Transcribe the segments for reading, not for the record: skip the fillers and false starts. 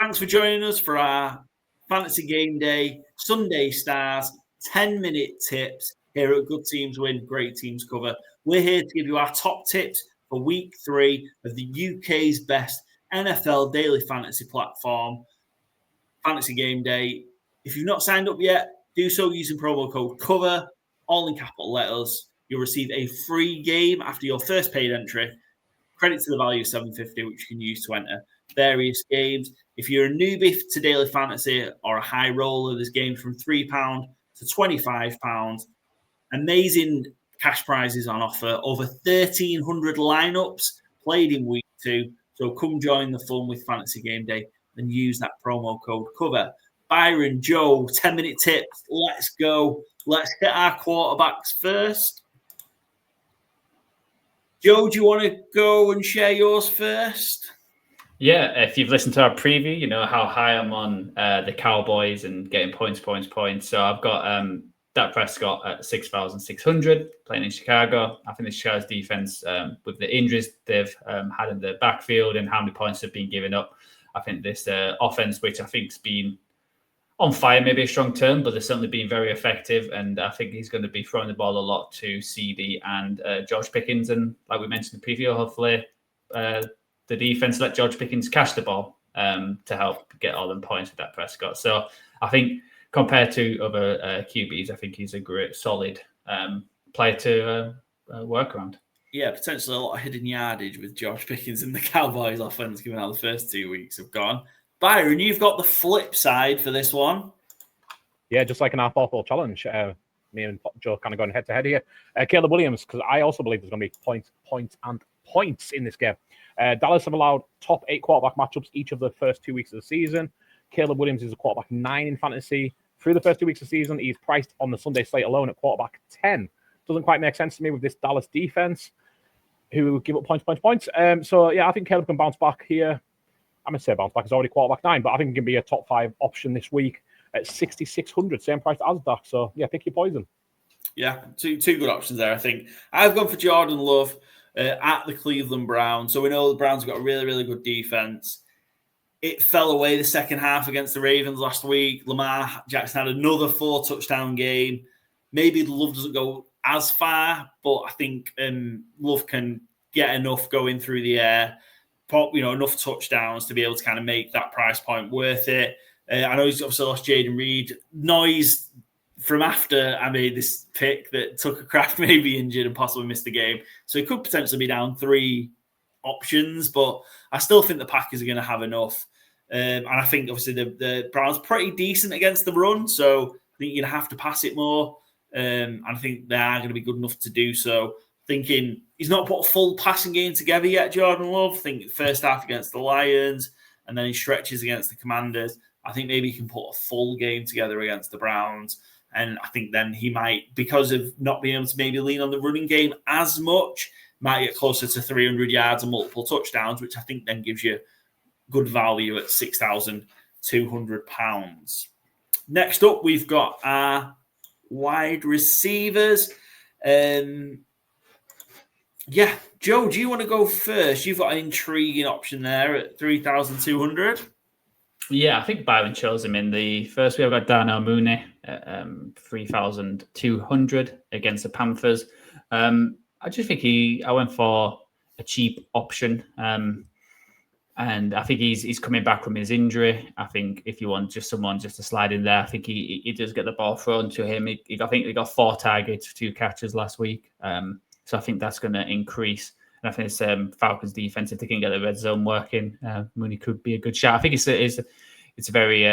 Thanks for joining us for our Fantasy Game Day Sunday Stars 10-minute tips here at Good Teams Win, Great Teams Cover. We're here to give you our top tips for Week 3 of the UK's best NFL daily fantasy platform, Fantasy Game Day. If you've not signed up yet, do so using promo code COVER, all in capital letters. You'll receive a free game after your first paid entry. Credit to the value of $7.50, which you can use to enter various games. If you're a newbie to daily fantasy or a high roller, there's games from £3 to £25. Amazing cash prizes on offer. Over 1,300 lineups played in week 2. So come join the fun with Fantasy Game Day and use that promo code COVER. Byron, Joe, 10-minute tips. Let's go. Let's get our quarterbacks first. Joe, do you want to go and share yours first? Yeah, if you've listened to our preview, you know how high I'm on the Cowboys and getting points. So I've got Dak Prescott at 6,600 playing in Chicago. I think the Chicago's defense, with the injuries they've had in the backfield and how many points have been given up, I think this offense, which I think's been on fire, maybe a strong term, but they're certainly been very effective. And I think he's going to be throwing the ball a lot to CD and George Pickens. And like we mentioned in the preview, hopefully the defense let George Pickens catch the ball to help get all them points with that Prescott. So I think compared to other QBs, I think he's a great, solid player to work around. Yeah, potentially a lot of hidden yardage with George Pickens in the Cowboys offense, given how the first 2 weeks have gone. Byron, you've got the flip side for this one. Yeah, just like an half-awful challenge. Me and Joe kind of going head-to-head here. Caleb Williams, because I also believe there's going to be points in this game. Dallas have allowed top 8 quarterback matchups each of the first 2 weeks of the season. Caleb Williams is a quarterback 9 in fantasy. Through the first 2 weeks of the season, he's priced on the Sunday slate alone at quarterback 10. Doesn't quite make sense to me with this Dallas defense, who give up points. So, yeah, I think Caleb can bounce back here. I'm going to say bounce back. He's already quarterback 9, but I think he can be a top 5 option this week at 6,600, same price as Dak. So, yeah, pick your poison. Yeah, two good options there, I think. I've gone for Jordan Love at the Cleveland Browns. So we know the Browns have got a really, really good defense. It fell away the second half against the Ravens last week. Lamar Jackson had another 4-touchdown game. Maybe Love doesn't go as far, but I think Love can get enough going through the air, enough touchdowns to be able to kind of make that price point worth it. I know he's obviously lost Jaden Reed. Noise from after I made this pick that Tucker Kraft may be injured and possibly missed the game. So he could potentially be down 3 options, but I still think the Packers are going to have enough. And I think obviously the Browns are pretty decent against the run, so I think you're going to have to pass it more. And I think they are going to be good enough to do so. Thinking he's not put a full passing game together yet, Jordan Love. I think first half against the Lions and then he stretches against the Commanders. I think maybe he can put a full game together against the Browns. And I think then he might, because of not being able to maybe lean on the running game as much, might get closer to 300 yards and multiple touchdowns, which I think then gives you good value at £6,200. Next up, we've got our wide receivers. Yeah, Joe, do you want to go first? You've got an intriguing option there at 3,200. Yeah, I think Byron chose him in the first week. I've got Darnell Mooney at 3,200 against the Panthers. I just think I went for a cheap option. And I think he's coming back from his injury. I think if you want just someone just to slide in there, I think he does get the ball thrown to him. I think he got 4 targets, 2 catches last week. So I think that's going to increase. And I think it's Falcons defense, if they can get the red zone working, Mooney could be a good shot. I think it's a very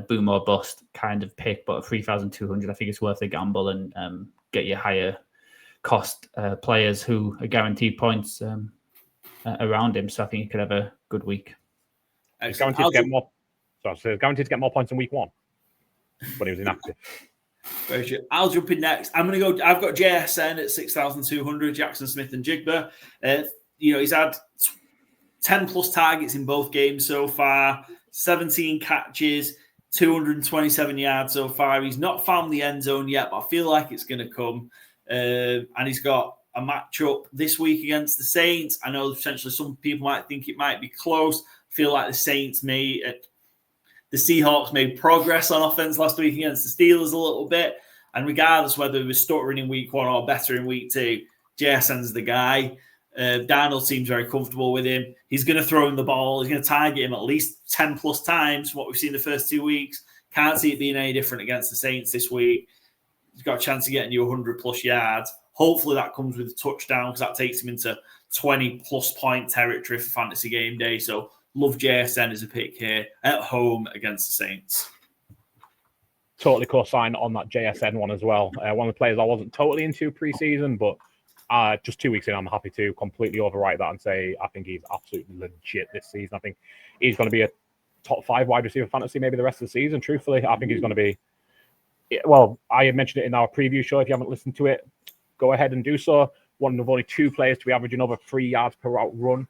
boom or bust kind of pick, but at 3,200, I think it's worth a gamble and get your higher cost players who are guaranteed points around him. So I think he could have a good week. He's guaranteed to get more. Guaranteed to get more points in week 1, but he was inactive. Very true. I'll jump in next. I've got JSN at 6,200, Jackson Smith and Jigba. He's had 10 plus targets in both games so far, 17 catches, 227 yards so far. He's not found the end zone yet, but I feel like it's going to come. And he's got a matchup this week against the Saints. I know potentially some people might think it might be close. feel like the Seahawks made progress on offense last week against the Steelers a little bit. And regardless whether he was stuttering in week 1 or better in week 2, JSN's the guy. Darnold seems very comfortable with him. He's going to throw him the ball. He's going to target him at least 10 plus times from what we've seen the first 2 weeks. Can't see it being any different against the Saints this week. He's got a chance of getting you 100 plus yards. Hopefully that comes with a touchdown because that takes him into 20 plus point territory for fantasy game day. So love JSN as a pick here at home against the Saints. Totally co-sign on that JSN one as well. One of the players I wasn't totally into preseason, but just 2 weeks in, I'm happy to completely overwrite that and say I think he's absolutely legit this season. I think he's going to be a top 5 wide receiver fantasy maybe the rest of the season. Truthfully, I think he's going to be. Well, I mentioned it in our preview show. If you haven't listened to it, go ahead and do so. One of only 2 players to be averaging over 3 yards per route run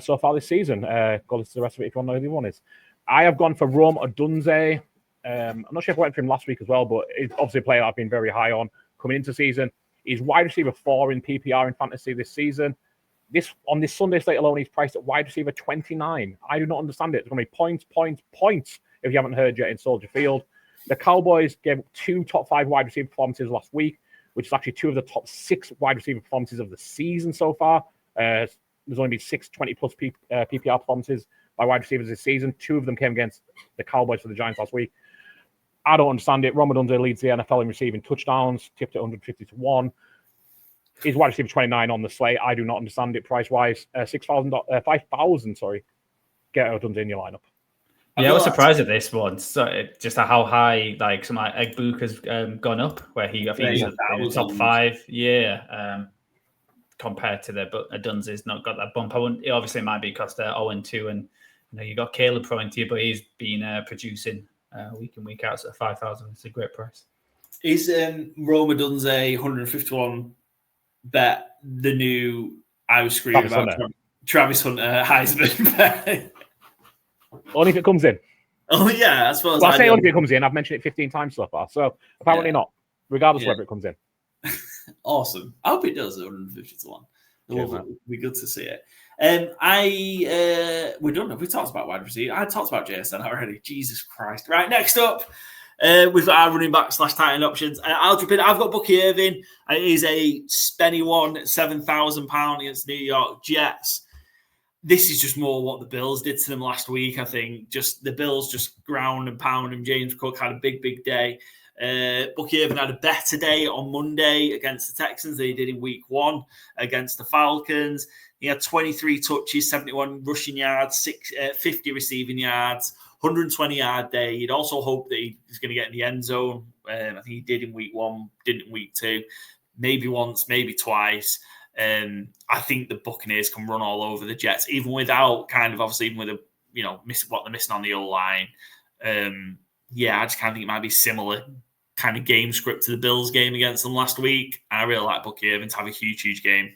so far this season. Go listen to the rest of it if you want to know who the one is. I have gone for Rome Odunze. I'm not sure if I went for him last week as well, but it's obviously a player I've been very high on coming into season. He's wide receiver 4 in PPR in fantasy this season. On this Sunday slate alone, he's priced at wide receiver 29. I do not understand it. It's going to be points, if you haven't heard yet in Soldier Field. The Cowboys gave 2 top 5 wide receiver performances last week, which is actually 2 of the top 6 wide receiver performances of the season so far. There's only been 6 20-plus PPR performances by wide receivers this season. 2 of them came against the Cowboys for the Giants last week. I don't understand it. Rome Odunze leads the NFL in receiving touchdowns, tipped at 150-1. He's wide receiver 29 on the slate. I do not understand it price-wise. $5,000, sorry. Get Odunze in your lineup. Yeah, I was surprised at this one. So just how high, like some like Eggbuk has gone up, where I think he's in the top 5. Yeah, compared to but Odunze's not got that bump. It obviously might be because they're 0-2, and you got Caleb throwing to you, but he's been producing week in week out. So $5,000 is a great price. Is Rome Odunze 151 bet the new I was screaming about Travis Hunter Heisman bet? Only if it comes in. Oh, yeah, I suppose. Well, I say only if it comes in. I've mentioned it 15 times so far. So apparently not, regardless of whether it comes in. Awesome. I hope it does 150-1. It'll be good to see it. We're done. Have we talked about wide receiver? I talked about JSN already. Jesus Christ. Right, next up, we've got our running back / tight end options. I'll jump in. I've got Bucky Irving. It is a spenny one, £7,000 against New York Jets. This is just more what the Bills did to them last week, I think. Just the Bills just ground and pound him. James Cook had a big day. Bucky Irving had a better day on Monday against the Texans than he did in week 1 against the Falcons. He had 23 touches, 71 rushing yards, 50 receiving yards, 120-yard day. You'd also hope that he was going to get in the end zone. I think he did in week 1, didn't in week 2. Maybe once, maybe twice. I think the Buccaneers can run all over the Jets, even without even with what they're missing on the O-line. I just kind of think it might be similar kind of game script to the Bills game against them last week. And I really like Bucky Irving to have a huge game.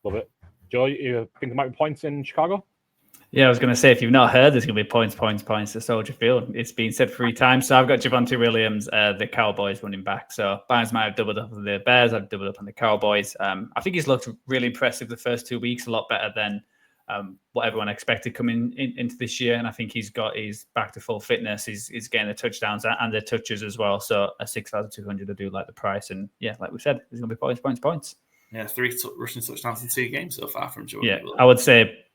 Love it. Joe, you think there might be points in Chicago? Yeah, I was going to say, if you've not heard, there's going to be points to Soldier Field. It's been said 3 times. So I've got Javonte Williams, the Cowboys running back. So Barnes might have doubled up on the Bears. I've doubled up on the Cowboys. I think he's looked really impressive the first 2 weeks, a lot better than what everyone expected coming into this year. And I think he's back to full fitness. He's getting the touchdowns and the touches as well. So a 6,200, I do like the price. And yeah, like we said, there's going to be points. Yeah, 3 rushing touchdowns in 2 games so far from Jordan. Yeah, I would say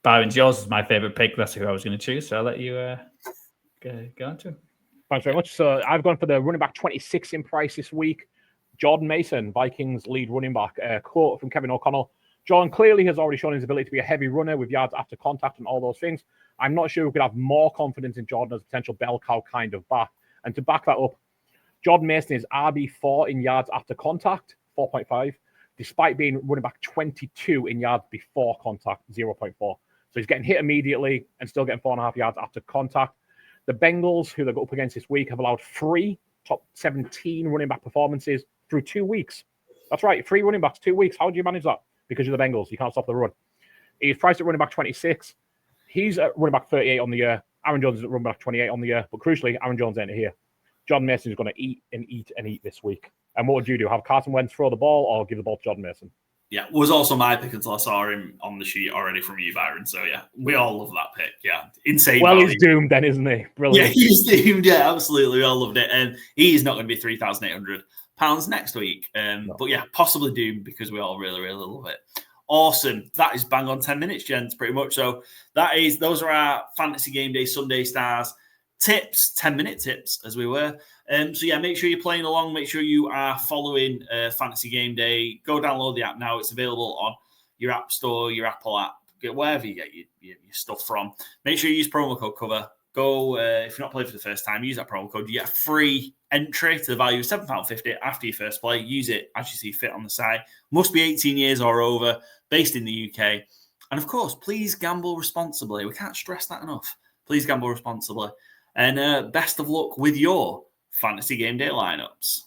Byron's yours is my favorite pick. That's who I was going to choose. So I'll let you go on to. Thanks very much. So I've gone for the running back 26 in price this week. Jordan Mason, Vikings lead running back. Quote from Kevin O'Connell. Jordan clearly has already shown his ability to be a heavy runner with yards after contact and all those things. I'm not sure we could have more confidence in Jordan as a potential bell cow kind of back. And to back that up, Jordan Mason is RB4 in yards after contact, 4.5, despite being running back 22 in yards before contact, 0.4. So he's getting hit immediately and still getting 4.5 yards after contact. The Bengals, who they got up against this week, have allowed 3 top 17 running back performances through 2 weeks. That's right, 3 running backs, 2 weeks. How do you manage that? Because you're the Bengals. You can't stop the run. He's priced at running back 26. He's at running back 38 on the year. Aaron Jones is at running back 28 on the year. But crucially, Aaron Jones ain't here. Jordan Mason is going to eat this week. And what would you do? Have Carson Wentz throw the ball or give the ball to Jordan Mason? Yeah, was also my pick until I saw him on the sheet already from you, Byron. So yeah, we all love that pick. Yeah, insane. Well, value. he's doomed then, isn't he? Brilliant. Yeah, he's doomed. Yeah, absolutely. We all loved it. And he's not going to be £3,800 next week. But yeah, possibly doomed because we all really, really love it. Awesome. That is bang on 10 minutes, gents, pretty much. So those are our Fantasy Game Day Sunday Stars tips, 10-minute tips as we were. So yeah, make sure you're playing along. Make sure you are following Fantasy Game Day. Go download the app now. It's available on your App Store, your Apple app, wherever you get your stuff from. Make sure you use promo code COVER. Go, if you're not playing for the first time, use that promo code. You get a free entry to the value of £7.50 after your first play. Use it as you see fit on the site. Must be 18 years or over, based in the UK. And of course, please gamble responsibly. We can't stress that enough. Please gamble responsibly. And best of luck with your Fantasy Game Day lineups.